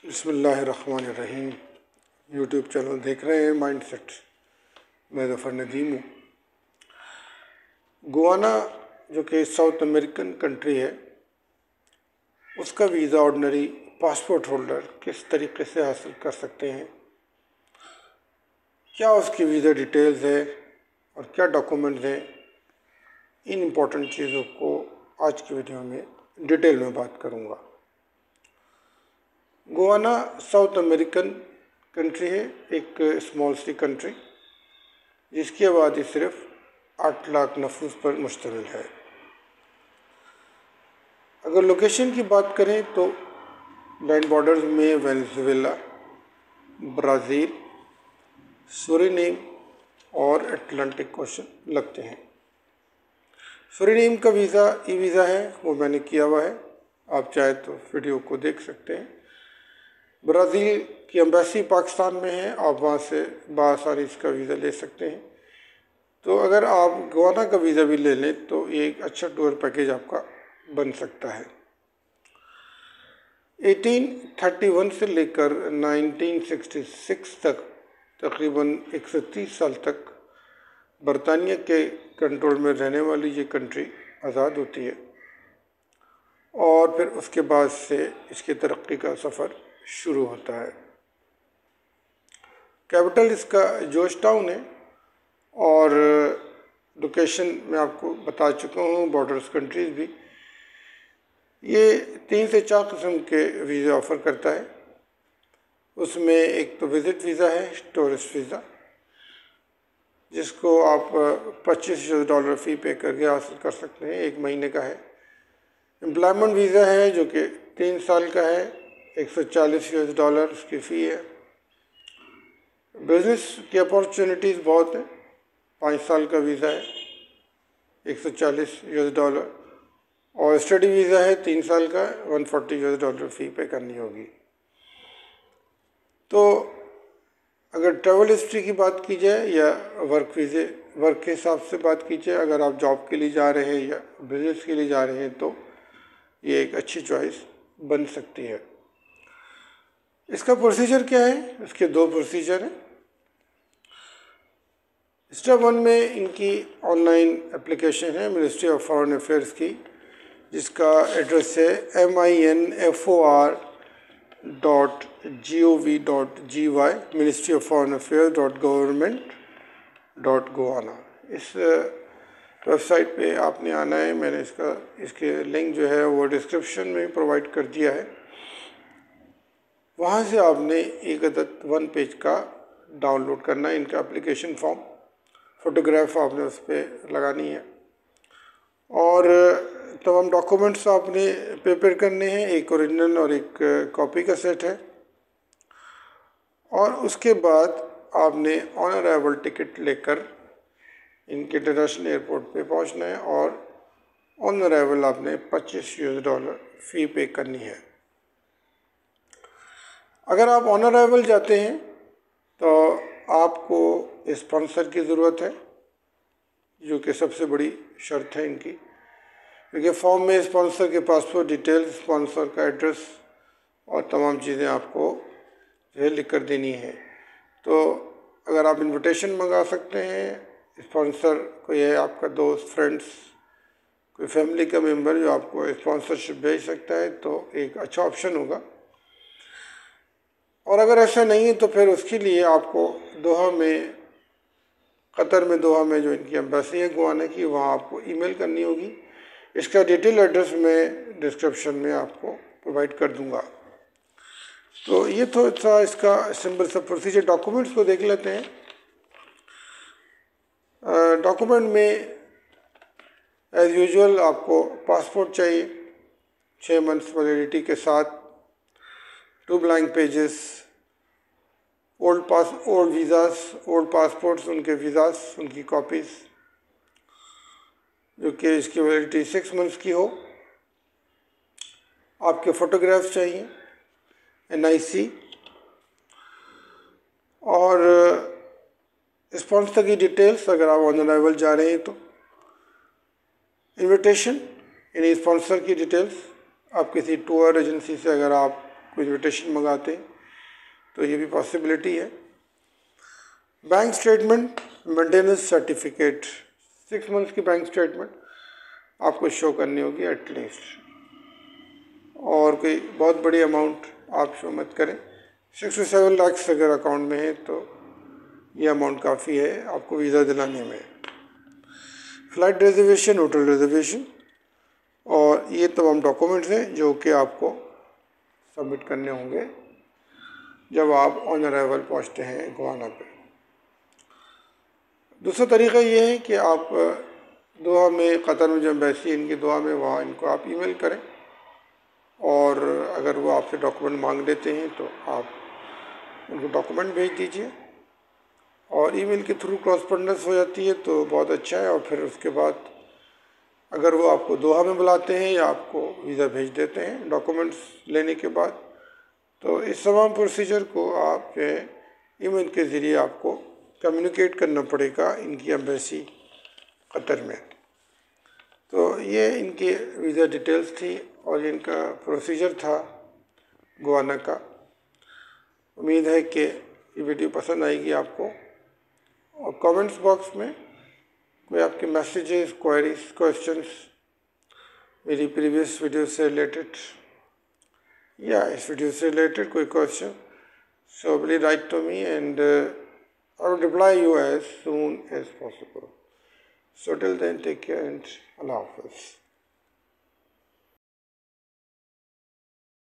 बिस्मिल्लाहिर्रहमानिर्रहीम। YouTube channel देख रहे हैं माइंडसेट। मैं ज़फ़र नदीम हूँ। गुआना जो कि साउथ अमेरिकन कंट्री है, उसका वीज़ा ऑर्डिनरी पासपोर्ट होल्डर किस तरीके से हासिल कर सकते हैं, क्या उसकी वीज़ा डिटेल्स है और क्या डॉक्यूमेंट्स हैं, इन इम्पोर्टेंट चीज़ों को आज की वीडियो में डिटेल में बात करूँगा। गुआना साउथ अमेरिकन कंट्री है, एक स्मॉल सी कंट्री जिसकी आबादी सिर्फ 8 लाख नफूस पर मुश्तमिल है। अगर लोकेशन की बात करें तो लैंड बॉर्डर्स में वेनेजुएला, ब्राज़ील, सूरीनेम और अटलांटिक ओशन लगते हैं। सूरीनेम का वीज़ा ई वीज़ा है, वो मैंने किया हुआ है, आप चाहे तो वीडियो को देख सकते हैं। ब्राज़ील की एम्बेसी पाकिस्तान में है, आप वहाँ से बासानी इसका वीज़ा ले सकते हैं। तो अगर आप गुआना का वीज़ा भी ले लें तो ये एक अच्छा टूर पैकेज आपका बन सकता है। 1831 से लेकर 1966 तक तकरीबन 130 साल तक बरतानिया के कंट्रोल में रहने वाली ये कंट्री आज़ाद होती है और फिर उसके बाद से इसकी तरक्की का सफ़र शुरू होता है। कैपिटल इसका जॉर्ज टाउन है और लोकेशन मैं आपको बता चुका हूँ, बॉर्डर्स कंट्रीज़ भी। ये 3 से 4 किस्म के वीज़ा ऑफ़र करता है। उसमें एक तो विज़िट वीज़ा है, टूरिस्ट वीज़ा, जिसको आप $25 फ़ी पे करके हासिल कर सकते हैं, 1 महीने का है। एम्प्लॉयमेंट वीज़ा है जो कि 3 साल का है, $140 उसकी फ़ी है। बिज़नेस की अपॉर्चुनिटीज़ बहुत हैं, 5 साल का वीज़ा है, $140 और स्टडी वीज़ा है 3 साल का, $140 फ़ी पे करनी होगी। तो अगर ट्रैवल हिस्ट्री की बात की जाए या वर्क के हिसाब से बात की जाए, अगर आप जॉब के लिए जा रहे हैं या बिज़नेस के लिए जा रहे हैं तो ये एक अच्छी चॉइस बन सकती है। इसका प्रोसीजर क्या है? इसके 2 प्रोसीजर हैं। स्टेप 1 में इनकी ऑनलाइन एप्लीकेशन है मिनिस्ट्री ऑफ फॉरेन अफेयर्स की, जिसका एड्रेस है minfor.gov.gy, ministry-of-foreign-affairs.government.guana। इस वेबसाइट पे आपने आना है। मैंने इसके लिंक जो है वो डिस्क्रिप्शन में प्रोवाइड कर दिया है। वहाँ से आपने एक अदद 1 पेज का डाउनलोड करना है, इनका एप्लीकेशन फॉर्म। फ़ोटोग्राफ आपने उस पर लगानी है और तमाम डॉक्यूमेंट्स आपने प्रिपेयर करने हैं, एक ओरिजिनल और एक कॉपी का सेट है। और उसके बाद आपने ऑन अराइवल टिकट लेकर इनके इंटरनेशनल एयरपोर्ट पे पहुंचना है और ऑन अराइवल आपने $25 फ़ी पे करनी है। अगर आप ऑन अराइवल जाते हैं तो आपको स्पॉन्सर की ज़रूरत है, जो कि सबसे बड़ी शर्त है इनकी, क्योंकि फॉर्म में स्पॉन्सर के पासपोर्ट डिटेल्स, स्पॉन्सर का एड्रेस और तमाम चीज़ें आपको जो है लिख कर देनी है। तो अगर आप इनविटेशन मंगा सकते हैं, स्पॉन्सर कोई है आपका दोस्त, फ्रेंड्स, कोई फैमिली का मेंबर जो आपको स्पॉन्सरशिप भेज सकता है, तो एक अच्छा ऑप्शन होगा। और अगर ऐसा नहीं है तो फिर उसके लिए आपको कतर में दोहा में जो इनकी एम्बेसी है गुआना की, वहाँ आपको ईमेल करनी होगी। इसका डिटेल एड्रेस मैं डिस्क्रिप्शन में आपको प्रोवाइड कर दूंगा। तो ये थोड़ा सा इसका सिंपल सा प्रोसीजर। डॉक्यूमेंट्स को देख लेते हैं। डॉक्यूमेंट में एज़ यूजुअल आपको पासपोर्ट चाहिए 6 मंथ्स वैलिडिटी के साथ, 2 ब्लैंक पेजेस, ओल्ड पासपोर्ट्स, उनके वीज़ास, उनकी कॉपीज़, जो कि इसकी वैलिडिटी 6 मंथ्स की हो। आपके फ़ोटोग्राफ्स चाहिए, NIC और स्पॉन्सर की डिटेल्स अगर आप ऑन अराइवल जा रहे हैं तो, इनविटेशन यानी स्पॉन्सर की डिटेल्स। आप किसी टूर एजेंसी से अगर आप कोई इन्विटेशन मंगाते हैं तो ये भी पॉसिबिलिटी है। Bank statement, maintenance certificate, 6 months की बैंक स्टेटमेंट आपको शो करनी होगी एटलीस्ट, और कोई बहुत बड़ी अमाउंट आप शो मत करें। 6 से 7 लाख अगर अकाउंट में है तो ये अमाउंट काफ़ी है आपको वीज़ा दिलाने में। फ़्लाइट रिजर्वेशन, होटल रिजर्वेशन, और ये तमाम डॉक्यूमेंट्स हैं जो कि आपको सबमिट करने होंगे जब आप ऑन अराइवल पहुँचते हैं गवाना पे। दूसरा तरीका ये है कि आप दोहा में, कतर में जो एम्बेसी है इनकी दोहा में, वहाँ इनको आप ईमेल करें, और अगर वो आपसे डॉक्यूमेंट मांग लेते हैं तो आप उनको डॉक्यूमेंट भेज दीजिए, और ईमेल के थ्रू कॉरस्पॉन्डेंस हो जाती है तो बहुत अच्छा है। और फिर उसके बाद अगर वो आपको दोहा में बुलाते हैं या आपको वीज़ा भेज देते हैं डॉक्यूमेंट्स लेने के बाद, तो इस तमाम प्रोसीजर को आप जो है ईमेल के ज़रिए आपको कम्युनिकेट करना पड़ेगा इनकी एम्बेसी कतर में। तो ये इनकी वीज़ा डिटेल्स थी और इनका प्रोसीजर था गवाना का। उम्मीद है कि ये वीडियो पसंद आएगी आपको, और कमेंट्स बॉक्स में कोई आपके मैसेजेस, क्वेरीज, क्वेश्चंस मेरी प्रीवियस वीडियो से रिलेटेड या इस वीडियो से रिलेटेड कोई question, so please write to me and I will reply you as soon as possible. So till then, take care and Allah Hafiz.